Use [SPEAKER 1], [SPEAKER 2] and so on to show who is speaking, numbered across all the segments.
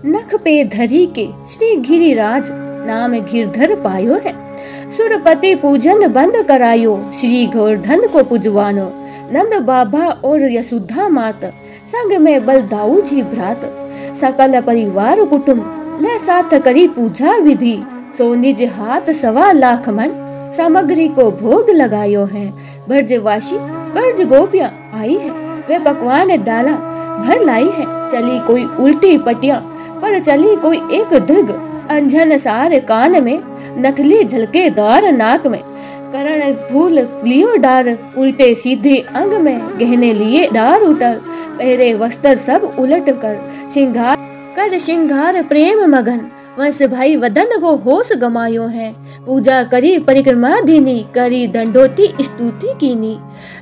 [SPEAKER 1] नख पे धरी के श्री गिरिराज नाम गिरधर पायो है। सुरपति पूजन बंद करायो श्री गोवर्धन को पूजवानो। नंद बाबा और यशोदा मात संग में बलदाऊ जी भ्रात। सकल परिवार कुटुंब ले साथ करी पूजा विधि। सो निज हाथ 1.25 लाख मन सामग्री को भोग लगायो है। ब्रजवासी ब्रज गोपियां आई है, वे पकवान डाला भर लाई है। चली कोई उल्टी पटिया पर चली कोई एक दीर्घ। अंजन सार कान में नथली झलके दार नाक में। करण फूल लियो डार उल्टे सीधे अंग में। गहने लिए डार उठल पहरे वस्त्र सब उलट कर श्रृंगार प्रेम मगन। वंश भाई वदन को होश गमायो है। पूजा करी परिक्रमा धीनी करी दंडोती स्तुति कीनी।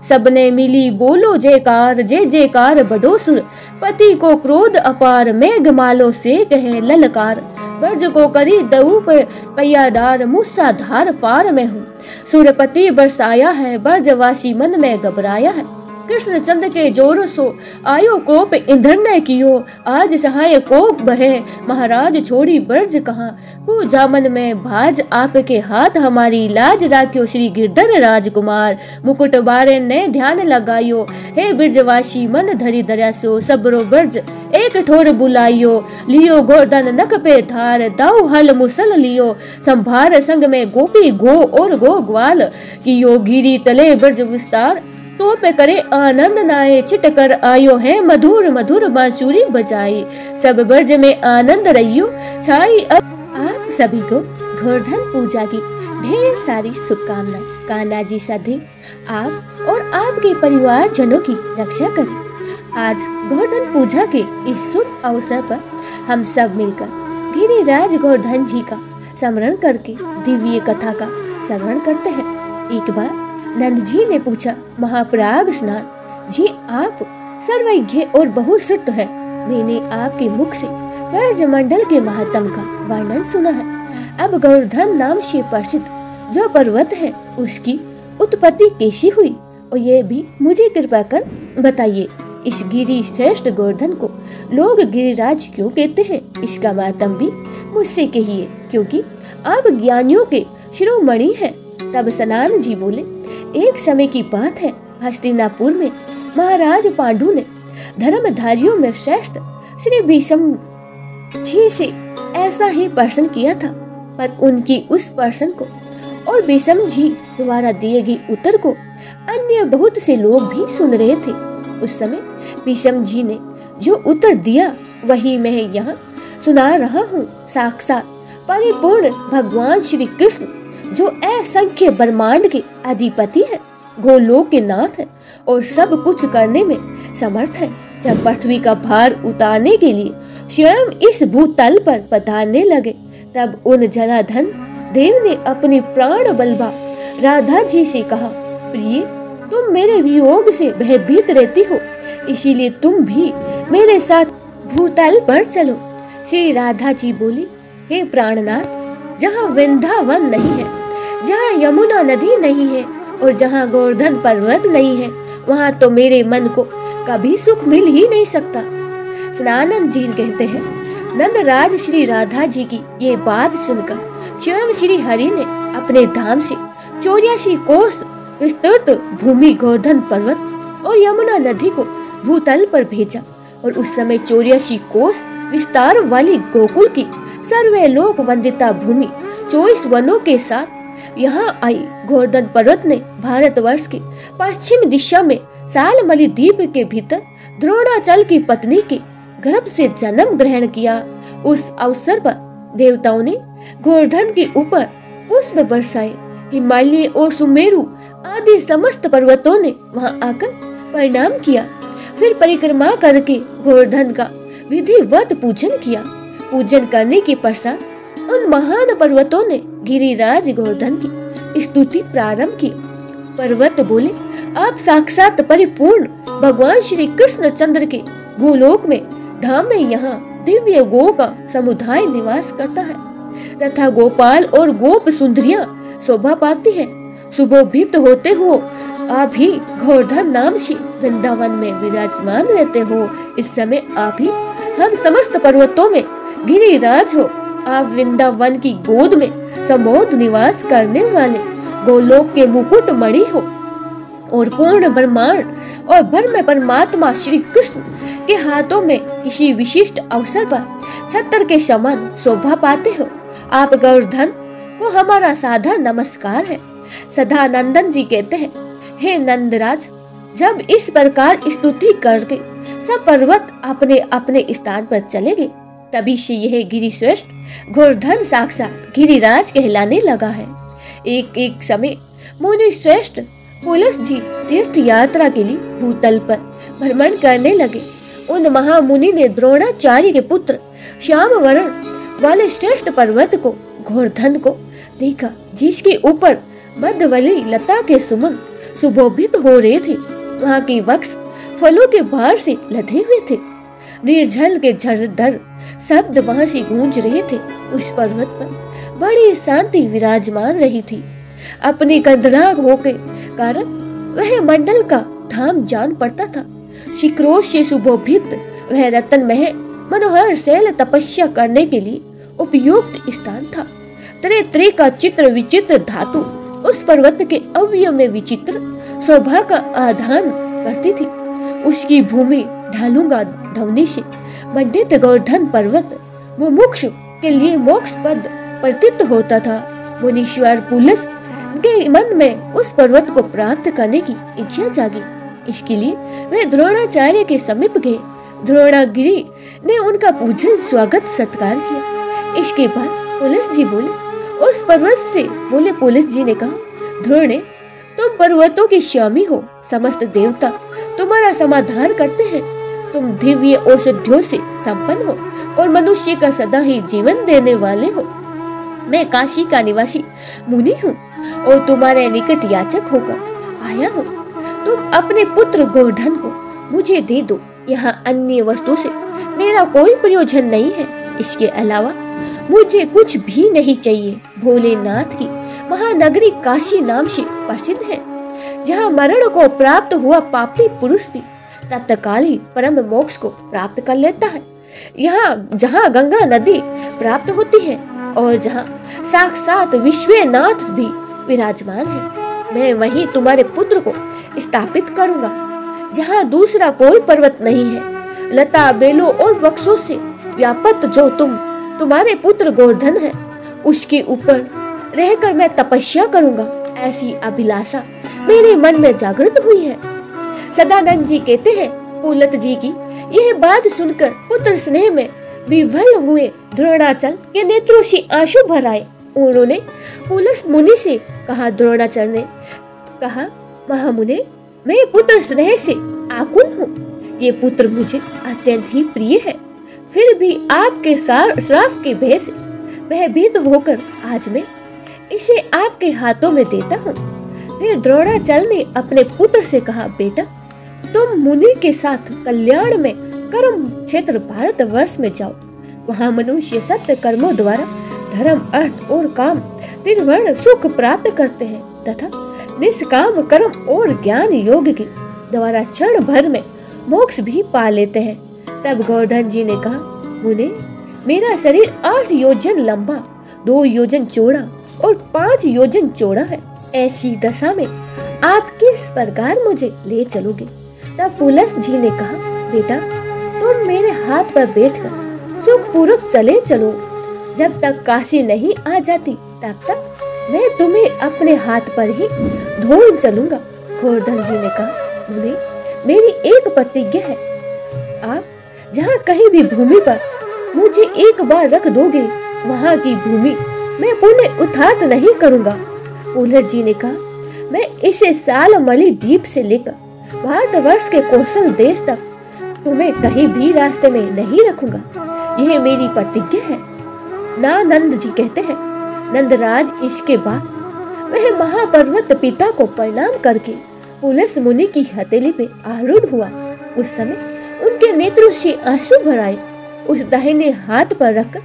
[SPEAKER 1] सबने मिली बोलो जयकार जय जयकार बड़ो सुर। पति को क्रोध अपार मेघ मालो से कहे ललकार। ब्रज को करी दऊ पैयादार मूसाधार पार में हूँ। सुरपति बरसाया है ब्रजवासी मन में घबराया है। कृष्ण चंद्र के जोर सो आयो कोप इंद्र ने कियो। आज सहाय कोप बहे महाराज छोड़ी ब्रज कहाँ। को जामन में भाज आपके हाथ हमारी लाज राख्यो श्री गिरधर राजकुमार। मुकुट बारे ने ध्यान लगायो हे ब्रजवासी मन धरी दर्यासो। सबरो ब्रज एक ठोर बुलाइयो लियो गोवर्धन नख पे धार। दाऊ हल मुसल लियो संभार संग में गोपी गो और गो ग्वाल। कियो गिरी तले ब्रज विस्तार तो पे करे आनंद नाये। चिटकर आयो है मधुर मधुर बांसुरी बजाई। सब ब्रज में आनंद रहियो छाई। अब आप सभी को गोवर्धन पूजा की ढेर सारी शुभकामनाएं। कान्हा जी सधे आप और आपके परिवार जनों की रक्षा करें। आज गोवर्धन पूजा के इस शुभ अवसर पर हम सब मिलकर गिरिराज गोवर्धन जी का स्मरण करके दिव्य कथा का श्रवण करते हैं। एक बार नंद जी ने पूछा, महापराग स्नान जी आप सर्वज्ञ और बहुश्रुत है। मैंने आपके मुख से ब्रजमंडल के महात्म का वर्णन सुना है। अब गोवर्धन नाम से प्रसिद्ध जो पर्वत है उसकी उत्पत्ति कैसी हुई और ये भी मुझे कृपा कर बताइए। इस गिरि श्रेष्ठ गोवर्धन को लोग गिरिराज क्यों कहते हैं, इसका महात्म भी मुझसे कहिए, क्योंकि आप ज्ञानियों के शिरोमणि हैं। तब सनान जी बोले, एक समय की बात है, हस्तिनापुर में महाराज पांडु ने धर्मधारियों में श्रेष्ठ श्री भीष्म जी से ऐसा ही प्रश्न किया था, पर उनकी उस प्रश्न को और भीष्म जी द्वारा दिए गए उत्तर को अन्य बहुत से लोग भी सुन रहे थे। उस समय भीष्म जी ने जो उत्तर दिया वही मैं यहाँ सुना रहा हूँ। साक्षात परिपूर्ण भगवान श्री कृष्ण जो असंख्य ब्रह्मांड के अधिपति है, गोलोक के नाथ है और सब कुछ करने में समर्थ है, जब पृथ्वी का भार उतारने के लिए स्वयं इस भूतल पर पधारने लगे, तब उन जनार्दन देव ने अपनी प्राण बलवा राधा जी से कहा, प्रिय तुम मेरे वियोग से भयभीत रहती हो, इसीलिए तुम भी मेरे साथ भूतल पर चलो। श्री राधा जी बोली, हे प्राणनाथ, जहाँ वृंदावन नहीं है, जहाँ यमुना नदी नहीं है और जहाँ गोवर्धन पर्वत नहीं है, वहाँ तो मेरे मन को कभी सुख मिल ही नहीं सकता। सनानंद जी कहते हैं, नंदराज श्री राधा जी की ये बात सुनकर स्वयं श्री हरि ने अपने धाम से 84 कोस विस्तृत भूमि गोवर्धन पर्वत और यमुना नदी को भूतल पर भेजा और उस समय 84 कोस विस्तार वाली गोकुल की सर्वे लोक वंदिता भूमि 24 वनों के साथ यहाँ आई। गोवर्धन पर्वत ने भारतवर्ष के पश्चिम दिशा में सालमली द्वीप के भीतर द्रोणाचल की पत्नी के गर्भ से जन्म ग्रहण किया। उस अवसर पर देवताओं ने गोवर्धन के ऊपर पुष्प बरसाए। हिमालय और सुमेरु आदि समस्त पर्वतों ने वहां आकर प्रणाम किया। फिर परिक्रमा करके गोवर्धन का विधिवत पूजन किया। पूजन करने के पश्चात उन महान पर्वतों ने गिरिराज गोवर्धन की स्तुति प्रारंभ की। पर्वत बोले, आप साक्षात परिपूर्ण भगवान श्री कृष्ण चंद्र के गोलोक में धाम में यहाँ दिव्य गो का समुदाय निवास करता है तथा गोपाल और गोप सुंदरियां शोभा पाती है। सुशोभित होते हो आप ही गोवर्धन नाम से वृंदावन में विराजमान रहते हो। इस समय आप ही हम समस्त पर्वतों में गिरिराज हो, आप वृंदावन की गोद में समोध निवास करने वाले गोलोक के मुकुट मणि हो और पूर्ण ब्रह्मांड और ब्रह्म परमात्मा श्री कृष्ण के हाथों में किसी विशिष्ट अवसर पर छत्र के समान शोभा पाते हो। आप गौरधन को हमारा साधा नमस्कार है। सदानंदन जी कहते हैं, हे नंदराज, जब इस प्रकार स्तुति करके सब पर्वत अपने अपने स्थान पर चले गए, तभी से यह गिरिश्रेष्ठ गोवर्धन साक्षात गिरिराज कहलाने लगा है। एक समय मुनि श्रेष्ठ पुलस जी तीर्थ यात्रा के लिए भूतल पर भ्रमण करने लगे। उन महामुनि ने द्रोणाचार्य के पुत्र श्याम वर्ण वाले श्रेष्ठ पर्वत को, गोवर्धन को देखा, जिसके ऊपर मध्यवली लता के सुमन सुशोभित हो रहे थे। वहाँ के वृक्ष फलों के भार से लदे हुए थे। निर्जल के झरझर शब्द वहाँ से गूंज रहे थे। उस पर्वत पर बड़ी शांति विराजमान रही थी। अपनी कंदराग होके कारण वह मंडल का धाम जान पड़ता था। शिखरों से सुशोभित वह रत्नमय मनोहर शैल तपस्या करने के लिए उपयुक्त स्थान था। तरह तरह का चित्र विचित्र धातु उस पर्वत के अवयव में विचित्र शोभा का आधान करती थी। उसकी भूमि ढालूंगा ध्वनि से मंडित गोवर्धन पर्वत मुमुक्षु के लिए मोक्ष पद प्रतीत होता था। मुनीश्वर पुलस के मन में उस पर्वत को प्राप्त करने की इच्छा जागी। इसके लिए वे द्रोणाचार्य के समीप गए। द्रोणागिरी ने उनका पूजन स्वागत सत्कार किया। इसके बाद पुलस जी बोले, उस पर्वत से बोले पुलस जी ने कहा, द्रोणे, तुम पर्वतों के स्वामी हो। समस्त देवता तुम्हारा समाधान करते हैं। तुम दिव्य औषधियों से संपन्न हो और मनुष्य का सदा ही जीवन देने वाले हो। मैं काशी का निवासी मुनि हूँ और तुम्हारे निकट याचक होकर आया हूँ। तुम अपने पुत्र गोवर्धन को मुझे दे दो। यहाँ अन्य वस्तु से मेरा कोई प्रयोजन नहीं है। इसके अलावा मुझे कुछ भी नहीं चाहिए। भोलेनाथ की महानगरी काशी नाम से प्रसिद्ध है, जहाँ मरण को प्राप्त हुआ पापी पुरुष भी तत्काल ही परम मोक्ष को प्राप्त कर लेता है। यहाँ जहाँ गंगा नदी प्राप्त होती है और जहाँ साक्षात विश्वनाथ भी विराजमान है, मैं वहीं तुम्हारे पुत्र को स्थापित करूंगा, जहाँ दूसरा कोई पर्वत नहीं है। लता बेलों और वृक्षों से व्याप्त जो तुम्हारे पुत्र गोवर्धन है, उसके ऊपर रहकर मैं तपस्या करूंगा। ऐसी अभिलाषा मेरे मन में जागृत हुई है। सदानंद जी कहते हैं, पुलत जी की यह बात सुनकर पुत्र स्नेह में विह्वल हुए द्रोणाचल के नेत्रों से आंसू भर आए। उन्होंने पुलस मुनि से कहा, द्रोणाचल ने कहा, महामुने, मैं पुत्र स्नेह से आकुल हूँ। ये पुत्र मुझे अत्यंत ही प्रिय है। फिर भी आपके श्राप के भय से भयभीत होकर आज मैं इसे आपके हाथों में देता हूँ। फिर द्रोणाचल ने अपने पुत्र से कहा, बेटा, तुम मुनि के साथ कल्याण में कर्म क्षेत्र भारत वर्ष में जाओ। वहाँ मनुष्य सत्य कर्मों द्वारा धर्म, अर्थ और काम त्रिवर्ण सुख प्राप्त करते हैं तथा निष्काम कर्म और ज्ञान योग के द्वारा क्षण भर में मोक्ष भी पा लेते हैं। तब गोवर्धन जी ने कहा, मुने, मेरा शरीर 8 योजन लंबा, 2 योजन चौड़ा और 5 योजन चौड़ा है। ऐसी दशा में आप किस प्रकार मुझे ले चलोगे? तब पुलस जी ने कहा, बेटा, तुम मेरे हाथ पर बैठकर सुखपूर्वक चले चलो। जब तक काशी नहीं आ जाती तब तक मैं तुम्हें अपने हाथ पर ही ढोल चलूंगा। गोवर्धन जी ने कहा, मुने, मेरी एक प्रतिज्ञा है। आप जहाँ कहीं भी भूमि पर मुझे एक बार रख दोगे, वहाँ की भूमि मैं पुनः उठात नहीं करूँगा। पुलस जी ने कहा, मैं इसे सालमली द्वीप से लेकर भारतवर्ष के कौशल देश तक तुम्हें कहीं भी रास्ते में नहीं रखूंगा। यह मेरी प्रतिज्ञा है। नानंद जी कहते हैं, नंदराज इसके बाद वह महापर्वत पिता को प्रणाम करके पुलस मुनि की हथेली पे आरूढ़ हुआ। उस समय उनके नेत्रों से आंसू भर आए। उस दाहिने हाथ पर रखकर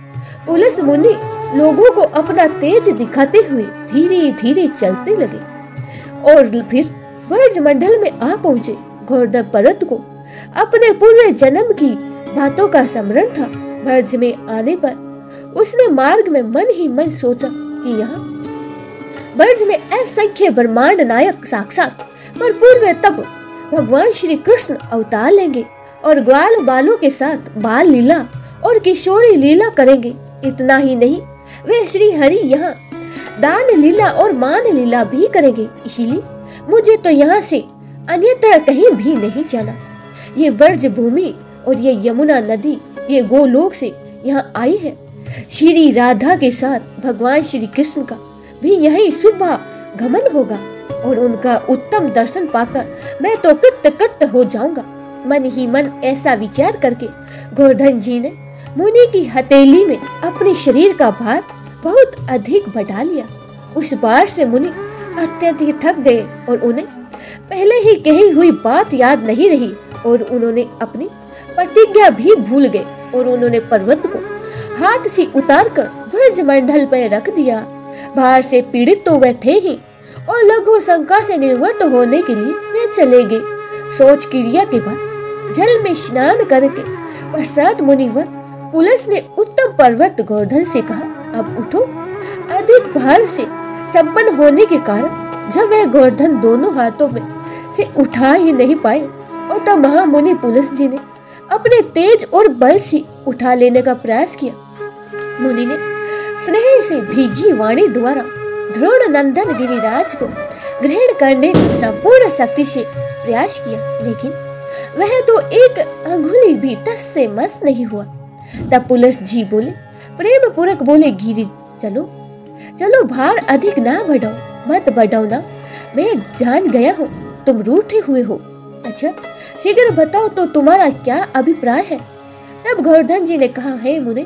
[SPEAKER 1] पुलस मुनि लोगों को अपना तेज दिखाते हुए धीरे धीरे चलते लगे और फिर ब्रजमंडल में आ पहुंचे। गोवर्धन पर्वत को अपने पूर्व जन्म की बातों का स्मरण था। ब्रज में आने पर उसने मार्ग में मन ही मन सोचा कि यहाँ ब्रज में असंख्य ब्रह्मांड नायक साक्षात पर पूर्व तब भगवान श्री कृष्ण अवतार लेंगे और ग्वाल बालों के साथ बाल लीला और किशोरी लीला करेंगे। इतना ही नहीं, वे श्री हरि यहाँ दान लीला और मान लीला भी करेंगे। इसीलिए मुझे तो यहाँ से अन्यत्र कहीं भी नहीं जाना। ये ब्रज भूमि और ये यमुना नदी ये गोलोक से यहाँ आई है। श्री राधा के साथ भगवान श्री कृष्ण का भी यही सुबह गमन होगा और उनका उत्तम दर्शन पाकर मैं तो कृत हो जाऊंगा। मन ही मन ऐसा विचार करके गोवर्धन जी ने मुनि की हथेली में अपने शरीर का भार बहुत अधिक बढ़ा लिया। उस बार से मुनि अत्यंत ही थक गए और उन्हें पहले ही कही हुई बात याद नहीं रही और उन्होंने अपनी प्रतिज्ञा भी भूल गए और उन्होंने पर्वत को हाथ से उतारकर ब्रज मंडल पर रख दिया। भार से पीड़ित तो वे थे ही और लघु शंका से निवृत्त होने के लिए वे चले गए। शौच क्रिया के बाद जल में स्नान करके पश्चात मुनिवर पुलस ने उत्तम पर्वत गोवर्धन से कहा, अब उठो। अधिक भार से संपन्न होने के कारण जब वह गोवर्धन दोनों हाथों में से उठा ही नहीं पाए और तब महामुनि पुलस जी ने अपने तेज और बल से उठा लेने का प्रयास किया। मुनि ने स्नेह से भीगी वाणी द्वारा द्रोण नंदन गिरिराज को ग्रहण करने की संपूर्ण शक्ति से प्रयास किया, लेकिन वह तो एक अंगुली भी टस से मस नहीं हुआ। तब पुलस जी बोले, प्रेम पूर्वक बोले, गिरि चलो चलो, भार अधिक ना बढ़ाओ, मत बढ़ाओ ना, मैं जान गया हूँ तुम रूठे हुए हो। अच्छा शीघ्र बताओ तो तुम्हारा क्या अभिप्राय है। तब गोवर्धन जी ने कहा, है मुने,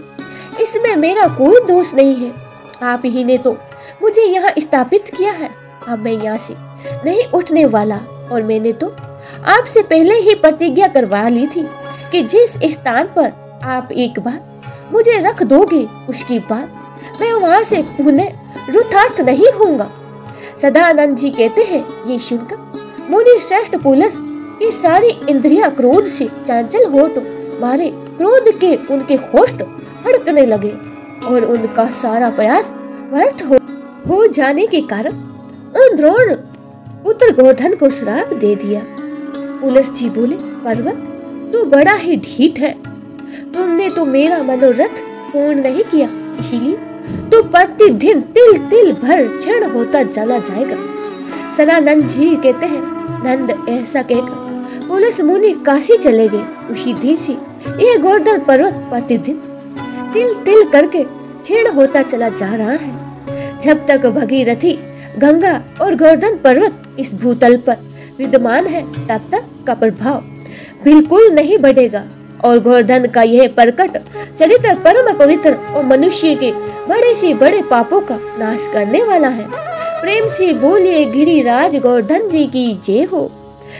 [SPEAKER 1] इसमें मेरा कोई दोष नहीं है। आप ही ने तो मुझे यहाँ स्थापित किया है। अब मैं यहाँ से नहीं उठने वाला और मैंने तो आपसे पहले ही प्रतिज्ञा करवा ली थी कि जिस स्थान पर आप एक बार मुझे रख दोगे उसके बाद मैं वहाँ से पुनः रुथार्थ नहीं होऊंगा। सदानंद जी कहते हैं, ये सुनकर मुनि श्रेष्ठ पुलस की सारी इंद्रियां क्रोध से चंचल होठ मारे क्रोध के उनके होष्ट फड़कने लगे और उनका सारा प्रयास व्यर्थ हो जाने के कारण उन द्रोण पुत्र गोवर्धन को श्राप दे दिया। पुलस जी बोले, पर्वत तू बड़ा ही ढीठ है, तुमने तो मेरा मनोरथ पूर्ण नहीं किया, इसीलिए तो प्रतिदिन तिल तिल भर क्षण होता चला जाएगा। सदानंद जी कहते हैं, नंद ऐसा कहकर पुलस मुनि काशी चले गए। उसी दिन से यह गोवर्धन पर्वत प्रतिदिन तिल तिल करके क्षीण होता चला जा रहा है। जब तक भगीरथी गंगा और गोवर्धन पर्वत इस भूतल पर विद्यमान है तब तक का प्रभाव बिल्कुल नहीं बढ़ेगा और गोवर्धन का यह प्रकट चरित्र परम पवित्र और मनुष्य के बड़े से बड़े पापों का नाश करने वाला है। प्रेम से बोलिए, गिरिराज गोवर्धन जी की जय हो,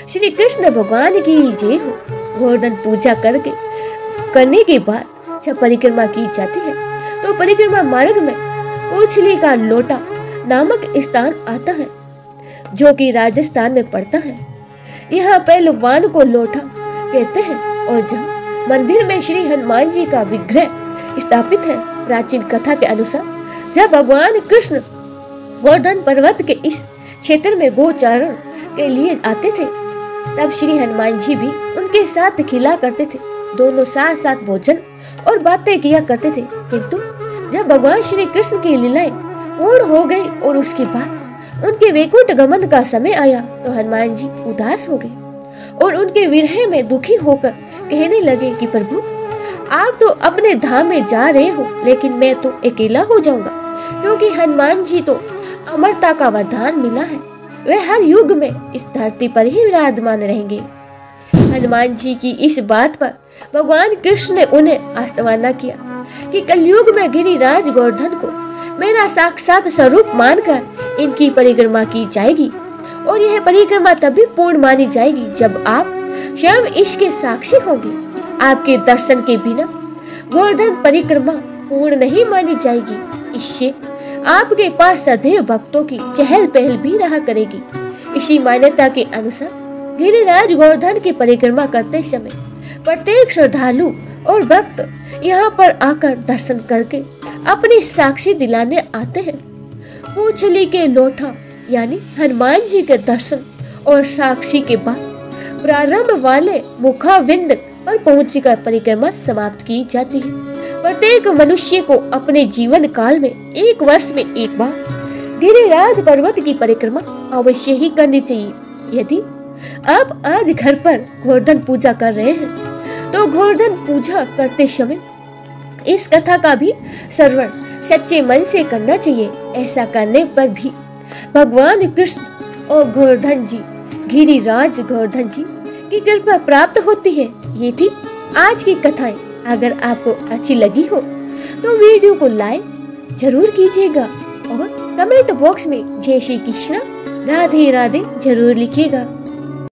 [SPEAKER 1] श्री कृष्ण भगवान की जय हो। गोवर्धन पूजा करने के बाद जब परिक्रमा की जाती है तो परिक्रमा मार्ग में उछली का लोटा नामक स्थान आता है जो कि राजस्थान में पड़ता है। यहाँ पहलवान को लोटा कहते हैं और जहाँ मंदिर में श्री हनुमान जी का विग्रह स्थापित है। प्राचीन कथा के अनुसार जब भगवान कृष्ण गोवर्धन पर्वत के इस क्षेत्र में गोचारण के लिए आते थे तब श्री हनुमान जी भी उनके साथ खिला करते थे। दोनों साथ साथ भोजन और बातें किया करते थे, किंतु जब भगवान श्री कृष्ण की लीलाएं पूर्ण हो गई और उसके बाद उनके वैकुंठ गमन का समय आया तो हनुमान जी उदास हो गए और उनके विरह में दुखी होकर कहने लगे कि प्रभु आप तो अपने धाम में जा रहे हो लेकिन मैं तो अकेला हो जाऊंगा, क्योंकि हनुमान जी तो अमरता का वरदान मिला है, वे हर युग में इस धरती पर ही विराजमान रहेंगे। हनुमान जी की इस बात पर भगवान कृष्ण ने उन्हें आश्वासन किया कि कलयुग में गिरिराज गोवर्धन को मेरा साक्षात स्वरूप मानकर इनकी परिक्रमा की जाएगी और यह परिक्रमा तभी पूर्ण मानी जाएगी जब आप स्वयं इसके साक्षी होंगे। आपके दर्शन के बिना गोवर्धन परिक्रमा पूर्ण नहीं मानी जाएगी। इससे आपके पास सदैव भक्तों की चहल पहल भी रहा करेगी। इसी मान्यता के अनुसार गिरिराज गोवर्धन की परिक्रमा करते समय प्रत्येक श्रद्धालु और भक्त यहाँ पर आकर दर्शन करके अपनी साक्षी दिलाने आते हैं। पूंछली के लोठा यानी हनुमान जी के दर्शन और साक्षी के बाद प्रारंभ वाले मुखाविंद पर पहुंचकर परिक्रमा समाप्त की जाती है। प्रत्येक मनुष्य को अपने जीवन काल में एक वर्ष में एक बार गिरिराज पर्वत की परिक्रमा अवश्य ही करनी चाहिए। यदि आप आज घर पर गोवर्धन पूजा कर रहे हैं तो गोवर्धन पूजा करते समय इस कथा का भी श्रवण सच्चे मन से करना चाहिए। ऐसा करने पर भी भगवान कृष्ण और गोवर्धन जी, गिरिराज गोवर्धन जी की कृपा प्राप्त होती है। ये थी आज की कथाएं। अगर आपको अच्छी लगी हो तो वीडियो को लाइक जरूर कीजिएगा और कमेंट बॉक्स में जय श्री कृष्ण राधे राधे जरूर लिखिएगा।